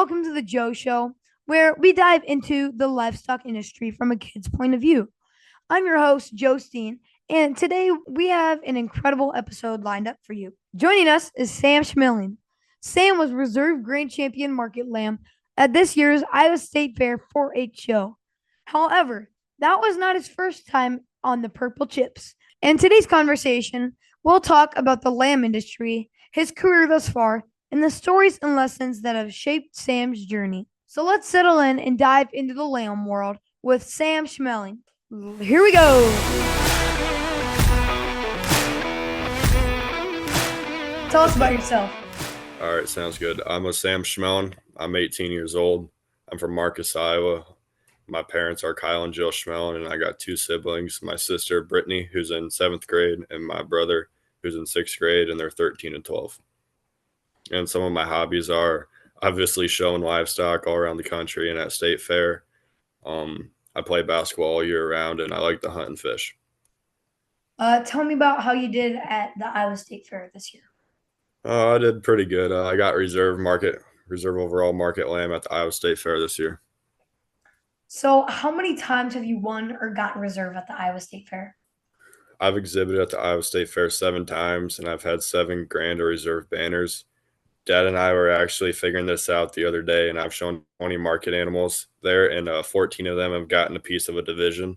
welcome to the Joe Show, where we dive into the livestock industry from a kid's point of view. I'm your host, Joe Steen, and today we have an incredible episode lined up for you. Joining us is Sam Schmillen. Sam was Reserve Grand Champion Market Lamb at this year's Iowa State Fair 4-H show. However, that was not his first time on the Purple Chips. In today's conversation, we'll talk about the lamb industry, his career thus far, and the stories and lessons that have shaped Sam's journey. So let's settle in and dive into the lamb world with Sam Schmillen. Here we go. Tell us about yourself. All right, sounds good. I'm a Sam Schmillen. I'm 18 years old. I'm from Marcus, Iowa. My parents are Kyle and Jill Schmillen, and I got two siblings. My sister, Brittany, who's in 7th grade, and my brother, who's in 6th grade, and they're 13 and 12. And some of my hobbies are obviously showing livestock all around the country and at state fair. I play basketball all year round, and I like to hunt and fish. Tell me about how you did at the Iowa State Fair this year. I did pretty good. I got reserve overall market lamb at the Iowa State Fair this year. So how many times have you won or gotten reserve at the Iowa State Fair? I've exhibited at the Iowa State Fair 7 times, and I've had 7 grand or reserve banners. Dad and I were actually figuring this out the other day, and I've shown 20 market animals there, and 14 of them have gotten a piece of a division.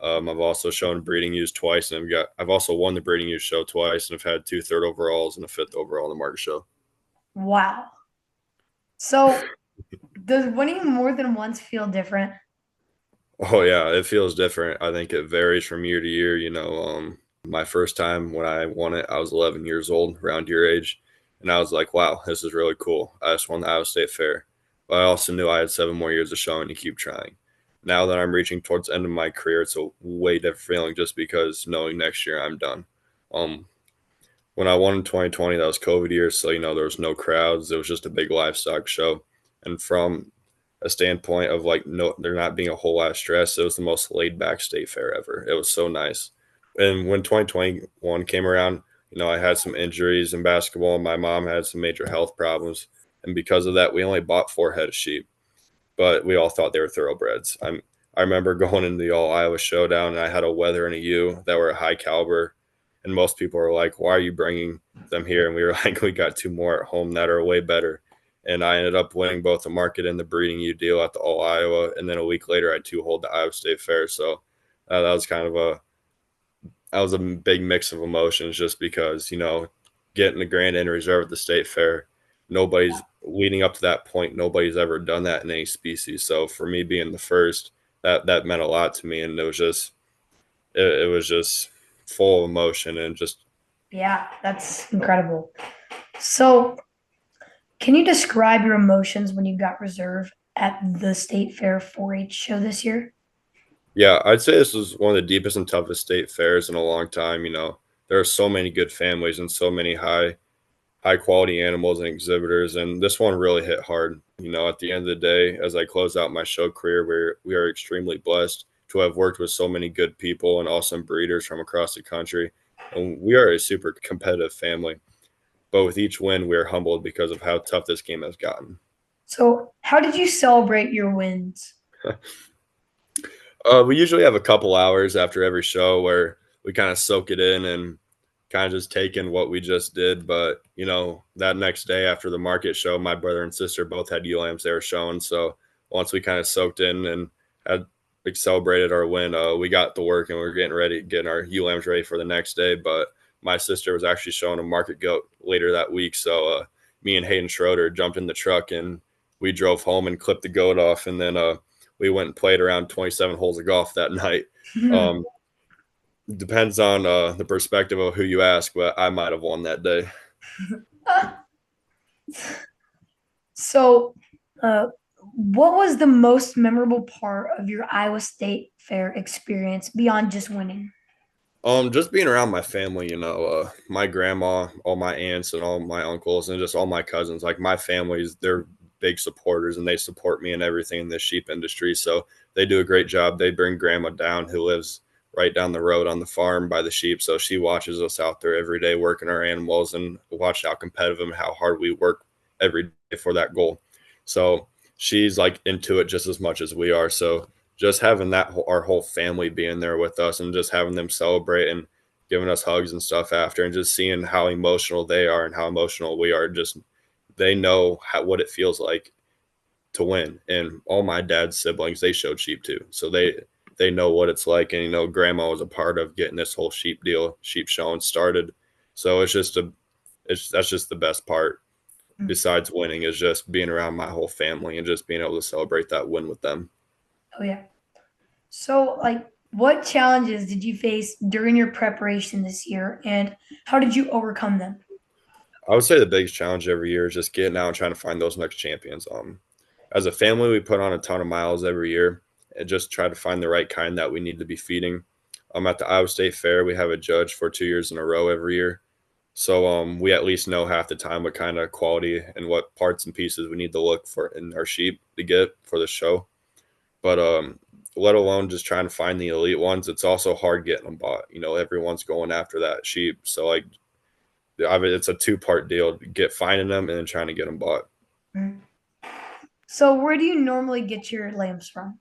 I've also shown breeding ewes twice, and I've also won the breeding ewe show twice, and I've had 2 third overalls and a 5th overall in the market show. Wow. So does winning more than once feel different? Oh yeah, it feels different. I think it varies from year to year. My first time when I won it, I was 11 years old, around your age. And I was like, wow, this is really cool. I just won the Iowa State Fair. But I also knew I had 7 more years of showing to keep trying. Now that I'm reaching towards the end of my career, it's a way different feeling just because knowing next year I'm done. When I won in 2020, that was COVID year. So, there was no crowds. It was just a big livestock show. And from a standpoint of there not being a whole lot of stress, it was the most laid back state fair ever. It was so nice. And when 2021 came around, I had some injuries in basketball. My mom had some major health problems. And because of that, we only bought 4 head of sheep, but we all thought they were thoroughbreds. I remember going into the All Iowa Showdown, and I had a wether and a ewe that were high caliber. And most people were like, why are you bringing them here? And we were like, we got 2 more at home that are way better. And I ended up winning both the market and the breeding ewe deal at the All Iowa. And then a week later, I 2-holed the Iowa State Fair. So that was kind of a big mix of emotions just because, getting the grand and reserve at the state fair, nobody's leading up to that point. Nobody's ever done that in any species. So for me being the first, that meant a lot to me. And it was just full of emotion and just. Yeah, that's incredible. So can you describe your emotions when you got reserve at the State Fair 4-H show this year? Yeah, I'd say this was one of the deepest and toughest state fairs in a long time. There are so many good families and so many high quality animals and exhibitors, and this one really hit hard. At the end of the day, as I close out my show career, we are extremely blessed to have worked with so many good people and awesome breeders from across the country, and we are a super competitive family. But with each win, we are humbled because of how tough this game has gotten. So how did you celebrate your wins? We usually have a couple hours after every show where we kind of soak it in and kind of just take in what we just did. But, that next day after the market show, my brother and sister both had ewe lambs they were showing. So once we kind of soaked in and had celebrated our win, we got to work and we were getting our ewe lambs ready for the next day. But my sister was actually showing a market goat later that week. So me and Hayden Schroeder jumped in the truck and we drove home and clipped the goat off. And then we went and played around 27 holes of golf that night. Depends on the perspective of who you ask, but I might have won that day. So what was the most memorable part of your Iowa State Fair experience beyond just winning? Just being around my family, my grandma, all my aunts and all my uncles and just all my cousins, like my family's, they're big supporters and they support me in everything in the sheep industry. So they do a great job. They bring grandma down who lives right down the road on the farm by the sheep. So she watches us out there every day working our animals and watch how competitive and how hard we work every day for that goal. So she's like into it just as much as we are. So just having our whole family being there with us and just having them celebrate and giving us hugs and stuff after, and just seeing how emotional they are and how emotional we are, just they know what it feels like to win. And all my dad's siblings, they showed sheep too, so they know what it's like. And grandma was a part of getting this whole sheep showing started. So that's just the best part, Mm. besides winning, is just being around my whole family and just being able to celebrate that win with them. Oh yeah. So, like, what challenges did you face during your preparation this year, and how did you overcome them? I would say the biggest challenge every year is just getting out and trying to find those next champions. As a family, we put on a ton of miles every year and just try to find the right kind that we need to be feeding. At the Iowa State Fair, we have a judge for 2 years in a row every year. So we at least know half the time what kind of quality and what parts and pieces we need to look for in our sheep to get for the show. But let alone just trying to find the elite ones, it's also hard getting them bought. Everyone's going after that sheep. So like, it's a two-part deal: get finding them and then trying to get them bought. Mm. So, where do you normally get your lambs from?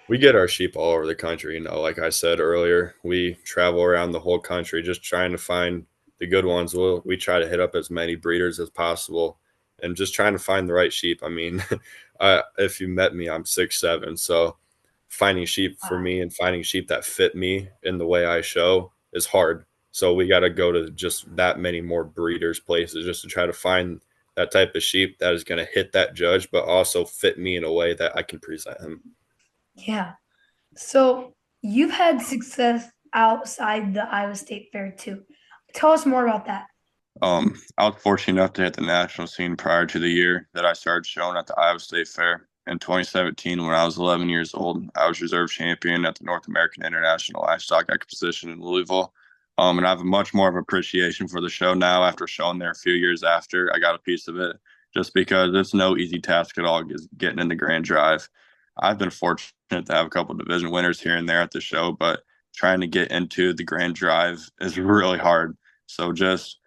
We get our sheep all over the country. Like I said earlier, we travel around the whole country just trying to find the good ones. We try to hit up as many breeders as possible and just trying to find the right sheep. I mean, if you met me, I'm 6'7", so finding sheep for Wow. me and finding sheep that fit me in the way I show is hard. So we got to go to just that many more breeders places just to try to find that type of sheep that is going to hit that judge, but also fit me in a way that I can present him. Yeah. So, you've had success outside the Iowa State Fair too. Tell us more about that. I was fortunate enough to hit the national scene prior to the year that I started showing at the Iowa State Fair. In 2017, when I was 11 years old, I was reserve champion at the North American International Livestock Exposition in Louisville. And I have a much more of appreciation for the show now after showing there a few years after I got a piece of it, just because it's no easy task at all getting in the grand drive. I've been fortunate to have a couple of division winners here and there at the show, but trying to get into the grand drive is really hard. So just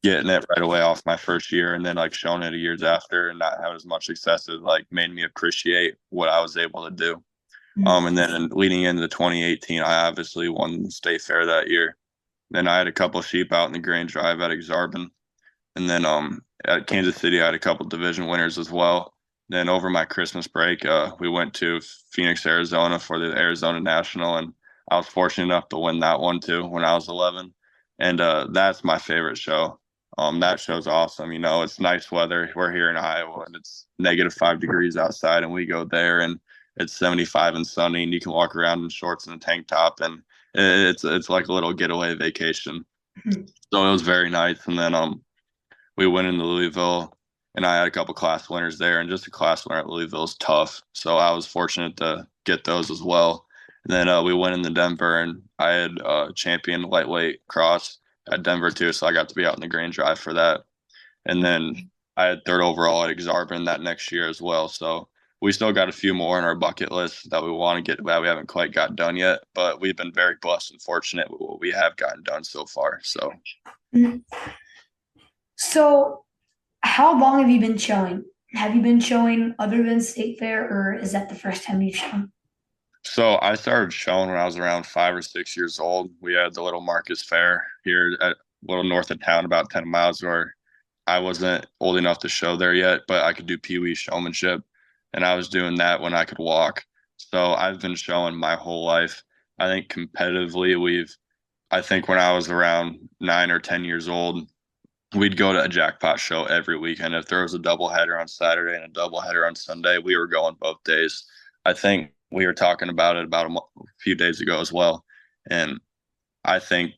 getting it right away off my first year and then like showing it years after and not having as much success as like made me appreciate what I was able to do. Mm. And then leading into 2018, I obviously won the state fair that year. Then I had a couple of sheep out in the Grand Drive at Exarban, and then at Kansas City, I had a couple of division winners as well. Then over my Christmas break, we went to Phoenix, Arizona for the Arizona National, and I was fortunate enough to win that one too when I was 11. And that's my favorite show. That show's awesome. It's nice weather. We're here in Iowa, and it's -5 degrees outside, and we go there, and it's 75 and sunny, and you can walk around in shorts and a tank top, and it's like a little getaway vacation. So it was very nice. And then we went into Louisville, and I had a couple class winners there, and just a class winner at Louisville is tough. So I was fortunate to get those as well. And then we went into Denver, and I had champion lightweight cross at Denver too, so I got to be out in the Grand Drive for that. And then I had third overall at Exarban that next year as well. So we still got a few more on our bucket list that we want to get that we haven't quite got done yet, but we've been very blessed and fortunate with what we have gotten done so far. So Mm. So, how long have you been showing? Have you been showing other than State Fair, or is that the first time you've shown? So I started showing when I was around 5 or 6 years old. We had the little Marcus Fair here at a little north of town, about 10 miles, where I wasn't old enough to show there yet, but I could do Pee Wee showmanship. And I was doing that when I could walk. So I've been showing my whole life. I think competitively, I think when I was around 9 or 10 years old, we'd go to a jackpot show every weekend. If there was a doubleheader on Saturday and a doubleheader on Sunday, we were going both days. I think we were talking about it about a few days ago as well. And I think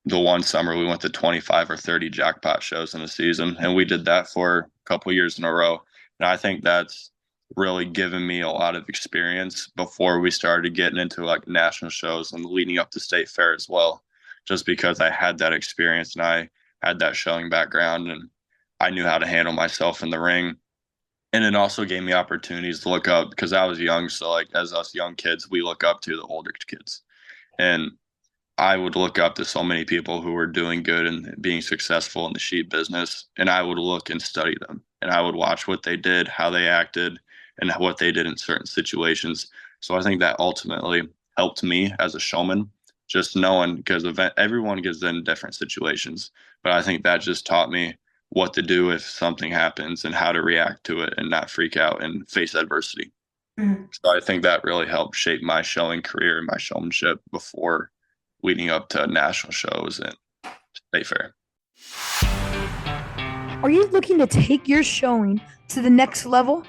the one summer we went to 25 or 30 jackpot shows in a season, and we did that for a couple of years in a row. And I think that's really given me a lot of experience before we started getting into like national shows and leading up to state fair as well, just because I had that experience and I had that showing background and I knew how to handle myself in the ring. And it also gave me opportunities to look up because I was young. So like as us young kids, we look up to the older kids. And I would look up to so many people who were doing good and being successful in the sheep business, and I would look and study them. and I would watch what they did, how they acted, and what they did in certain situations. So I think that ultimately helped me as a showman, just knowing because everyone gets in different situations. But I think that just taught me what to do if something happens and how to react to it and not freak out and face adversity. Mhm. So I think that really helped shape my showing career and my showmanship before leading up to national shows and state fair. Are you looking to take your showing to the next level?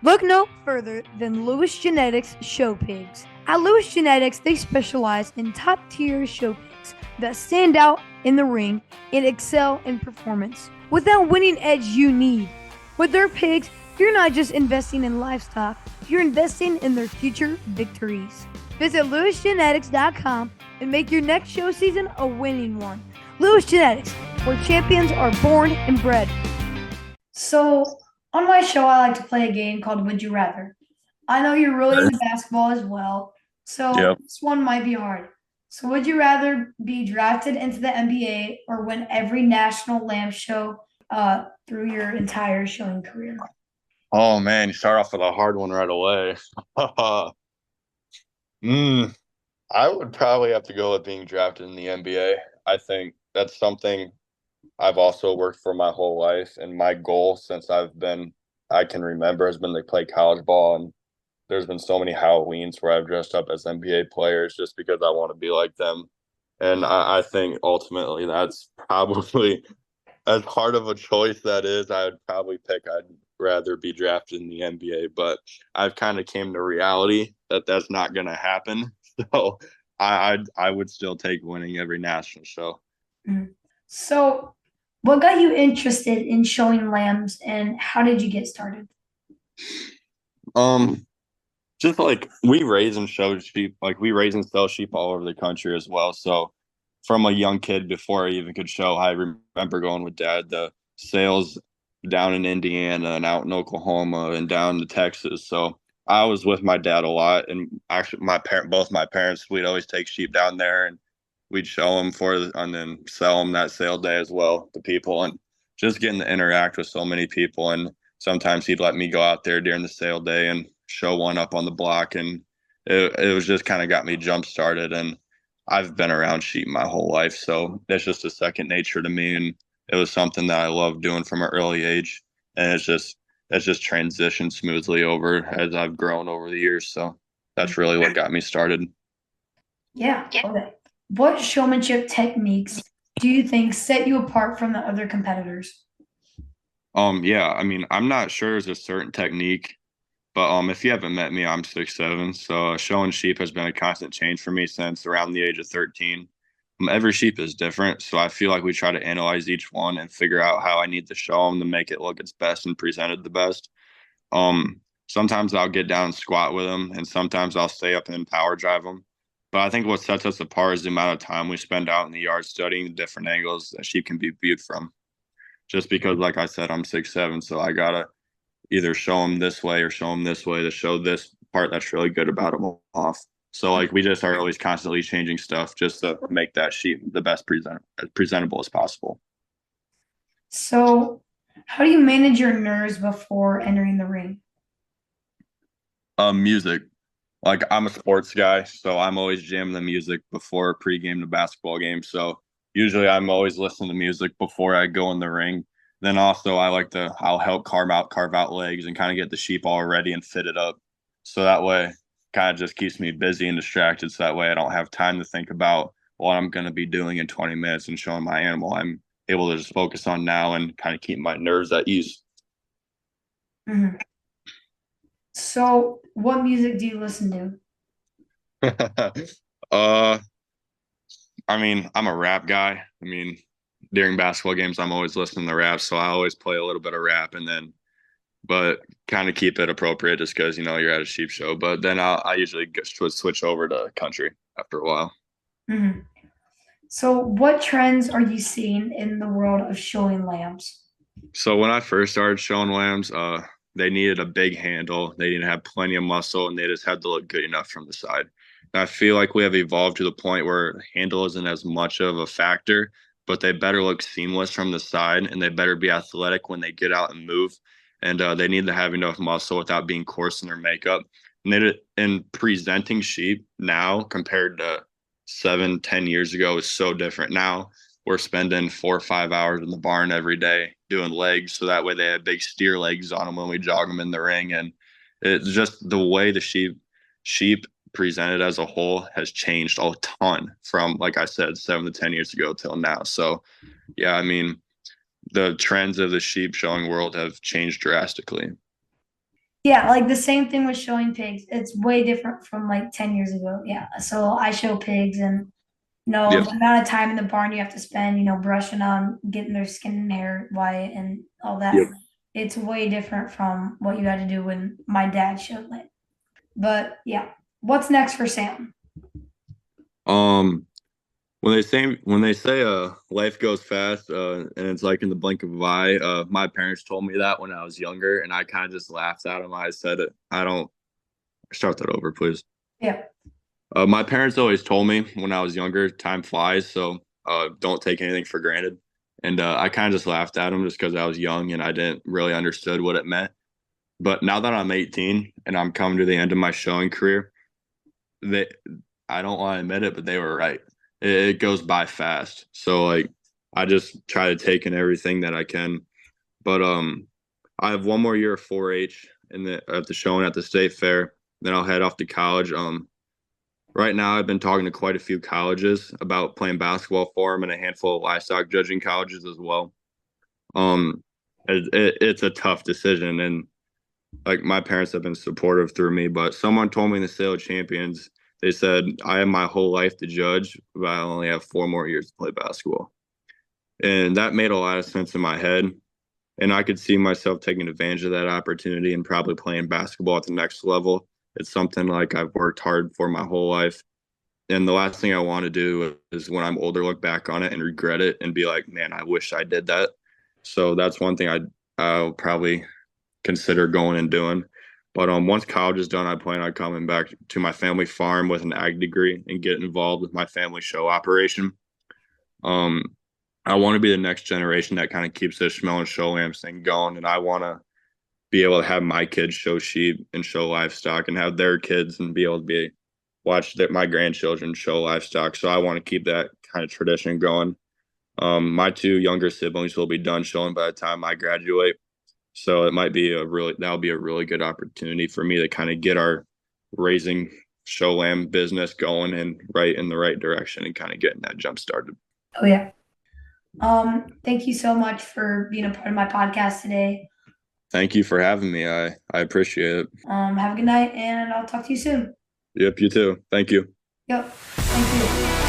Look no further than Lewis Genetics Show Pigs. At Lewis Genetics, they specialize in top-tier show pigs that stand out in the ring and excel in performance with that winning edge you need. With their pigs, you're not just investing in livestock, you're investing in their future victories. Visit lewisgenetics.com and make your next show season a winning one. Lewis Genetics, where champions are born and bred. So, on my show, I like to play a game called Would You Rather. I know you're really into basketball as well, so Yep. this one might be hard. So, would you rather be drafted into the NBA or win every national lamb show through your entire showing career? Oh man, you start off with a hard one right away. mm, I would probably have to go with being drafted in the NBA. I think that's something I've also worked for my whole life, and my goal since I can remember has been to play college ball. And there's been so many Halloweens where I've dressed up as NBA players just because I want to be like them. And I think ultimately that's probably as hard of a choice that is. I would probably pick I'd rather be drafted in the NBA, but I've kind of came to reality that that's not going to happen. So I would still take winning every national show. Mhm. So, what got you interested in showing lambs and how did you get started? Um, just like we raise and show sheep, like we raise and sell sheep all over the country as well. So from a young kid before I even could show, I remember going with dad to sales down in Indiana and out in Oklahoma and down to Texas. So I was with my dad a lot, and actually both my parents, we'd always take sheep down there and we'd show them and then sell them that sale day as well to people, and just getting to interact with so many people. And sometimes he'd let me go out there during the sale day and show one up on the block, and it was just kind of got me jump started. And I've been around sheep my whole life, so it's just a second nature to me, and it was something that I loved doing from an early age, and it's just transitioned smoothly over as I've grown over the years. So that's really what got me started. Yeah, okay. What showmanship techniques do you think set you apart from the other competitors? Yeah, I mean, I'm not sure there's a certain technique, but if you haven't met me, I'm 6'7", so showing sheep has been a constant change for me since around the age of 13. Every sheep is different, so I feel like we try to analyze each one and figure out how I need to show them to make it look its best and presented the best. Sometimes I'll get down and squat with them, and sometimes I'll stay up and power drive them. But I think what sets us apart is the amount of time we spend out in the yard studying the different angles that sheep can be viewed from. Just because, like I said, I'm 6'7", so I gotta either show them this way or show them this way to show this part that's really good about them off. So like we just are always constantly changing stuff just to make that sheet the best as presentable as possible. So, how do you manage your nerves before entering the ring? Music. Like I'm a sports guy, so I'm always jamming the music before pregame the basketball game. So usually I'm always listening to music before I go in the ring. Then also I'll help carve out legs and kind of get the sheep all ready and fit it up. So that way kind of just keeps me busy and distracted. So that way I don't have time to think about what I'm going to be doing in 20 minutes and showing my animal. I'm able to just focus on now and kind of keep my nerves at ease. Mhm. So, what music do you listen uh I mean, I'm a rap guy. I mean, during basketball games, I'm always listening to rap, so I always play a little bit of rap, but kind of keep it appropriate just because you're at a sheep show. But then I usually switch over to country after a while. to? Mhm. So, what trends are you seeing in the world of showing lambs? So when I first started showing lambs, they needed a big handle, they didn't have plenty of muscle, and they just had to look good enough from the side. And I feel like we have evolved to the point where handle isn't as much of a factor, but they better look seamless from the side, and they better be athletic when they get out and move. And they need to have enough muscle without being coarse in their makeup. And in presenting sheep now compared to 7, 10 years ago is so different. Now we're spending 4 or 5 hours in the barn every day doing legs, so that way they have big steer legs on them when we jog them in the ring. And it's just the way the sheep presented as a whole has changed a ton from, like I said, 7 to 10 years ago till now. So yeah, I mean, the trends of the sheep showing world have changed drastically. Yeah, like the same thing with showing pigs. It's way different from like 10 years ago. Yeah. So I show pigs and Yep. the amount of time in the barn you have to spend, brushing on, getting their skin and hair white and all that. Yep. It's way different from what you had to do when my dad showed it. But yeah, what's next for Sam? Um, when they say life goes fast and it's like in the blink of an eye, my parents told me that when I was younger, and I kind of just laughed at them. I said it. I don't start that over, please. Yeah. My parents always told me when I was younger, time flies, so don't take anything for granted. And I kind of just laughed at them just because I was young and I didn't really understood what it meant. But now that I'm 18 and I'm coming to the end of my showing career, they I don't want to admit it, but they were right. It goes by fast. So like I just try to take in everything that I can. But I have one more year of 4-H in the at the showing at the state fair. Then I'll head off to college. Right now I've been talking to quite a few colleges about playing basketball for them and a handful of livestock judging colleges as well. Um, it's a tough decision, and like my parents have been supportive through me, but someone told me in the sale of champions, they said I have my whole life to judge, but I only have 4 more years to play basketball. And that made a lot of sense in my head. And I could see myself taking advantage of that opportunity and probably playing basketball at the next level. It's something like I've worked hard for my whole life. And the last thing I want to do is when I'm older, look back on it and regret it and be like, man, I wish I did that. So that's one thing I'll probably consider going and doing. But once college is done, I plan on coming back to my family farm with an ag degree and get involved with my family show operation. Um, I want to be the next generation that kind of keeps this Schmillen show lambs thing going, and I want to be able to have my kids show sheep and show livestock, and have their kids and be able to watch my grandchildren show livestock. So I want to keep that kind of tradition going. My two younger siblings will be done showing by the time I graduate. So it might be that'll be a really good opportunity for me to kind of get our raising show lamb business going and right in the right direction and kind of getting that jump started. Oh yeah. Thank you so much for being a part of my podcast today. Thank you for having me. I appreciate it. Have a good night and I'll talk to you soon. Yep, you too. Thank you. Yep. Thank you.